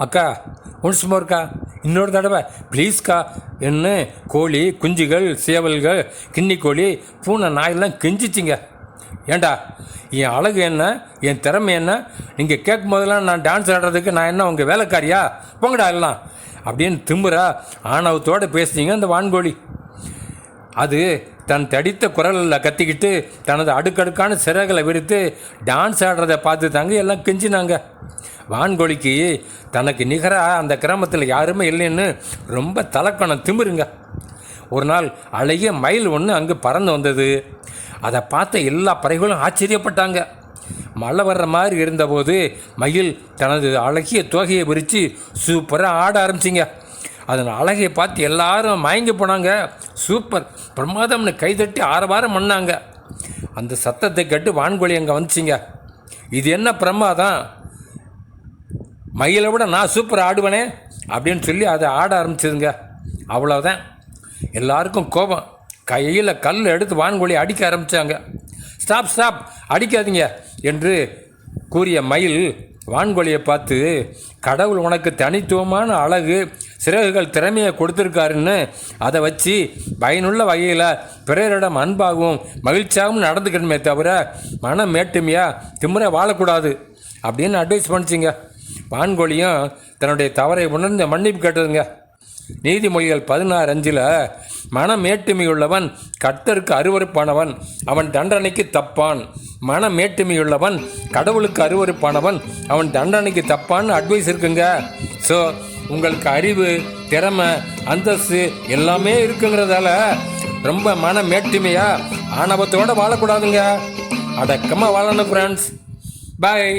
அக்கா ஒன்ஸ் மோர்க்கா, இன்னொரு தடவை ப்ளீஸ்க்கா என்ன கோழி குஞ்சுகள் சேவல்கள் கிண்ணிக்கோழி பூனை நாயெல்லாம் கெஞ்சிச்சிங்க. ஏண்டா என் அழகு என்ன, என் திறமை என்ன, நீங்கள் கேட்கும் போதெல்லாம் நான் டான்ஸ் ஆடுறதுக்கு நான் என்ன உங்கள் வேலைக்காரியா, போங்கடா எல்லாம் அப்படின்னு திமுறா ஆணவத்தோடு பேசுனீங்க அந்த வான்கோழி. அது தன் தடித்த குரலில் கத்திக்கிட்டு தனது அடுக்கடுக்கான சிறகுகளை விரித்து டான்ஸ் ஆடுறதை பார்த்து தாங்க எல்லாம் கெஞ்சினாங்க. வான்கோழிக்கு தனக்கு நிகராக அந்த கிராமத்தில் யாருமே இல்லைன்னு ரொம்ப தலக்கணம் திமிருங்க. ஒரு நாள் அழகிய மயில் ஒன்று அங்கே பறந்து வந்தது. அதை பார்த்த எல்லா பறவைகளும் ஆச்சரியப்பட்டாங்க. மழை வர்ற மாதிரி இருந்தபோது மயில் தனது அழகிய தோகையை விரித்து சூப்பராக ஆட ஆரம்பிச்சிங்க. அதன் அழகையை பார்த்து எல்லாரும் மயங்கி போனாங்க. சூப்பர் பிரமாதம்னு கைதட்டி ஆரவாரம் பண்ணாங்க. அந்த சத்தத்தை கேட்டு வான்கோழி அங்கே வந்துச்சிங்க. இது என்ன பிரமாதம், மயிலை விட நான் சூப்பர் ஆடுவேனே அப்படின்னு சொல்லி அதை ஆட ஆரம்பிச்சதுங்க. அவ்வளோதான், எல்லாருக்கும் கோபம். கையில் கல் எடுத்து வான்கோழி அடிக்க ஆரம்பித்தாங்க. ஸ்டாப் ஸ்டாப், அடிக்காதீங்க என்று கூறிய மயில் வான்கோழியை பார்த்து, கடவுள் உனக்கு தனித்துவமான அழகு சிறகுகள் திறமையை கொடுத்துருக்காருன்னு அதை வச்சு பயனுள்ள வகையில் பிறரிடம் அன்பாகவும் மகிழ்ச்சியாகவும் நடந்துக்கணுமே தவிர மனம் மேட்டுமையாக திமுறை வாழக்கூடாது அப்படின்னு அட்வைஸ் பண்ணிச்சிங்க. வான்கோழியும் தன்னுடைய தவறை உணர்ந்து மன்னிப்பு கேட்டதுங்க. நீதிமொழிகள் 16:5 மனம் மேட்டுமையுள்ளவன் கர்த்தருக்கு அருவருப்பானவன், அவன் தண்டனைக்கு தப்பான். மனம் மேட்டுமையுள்ளவன் கடவுளுக்கு அருவருப்பானவன், அவன் தண்டனைக்கு தப்பான்னு அட்வைஸ் இருக்குங்க. ஸோ உங்களுக்கு அறிவு திறமை அந்தஸ்து எல்லாமே இருக்குங்கிறதால ரொம்ப மன மேட்டுமையாக ஆணவத்தோடு வாழக்கூடாதுங்க. அடக்கமாக வாழணும் ஃப்ரெண்ட்ஸ். பாய்.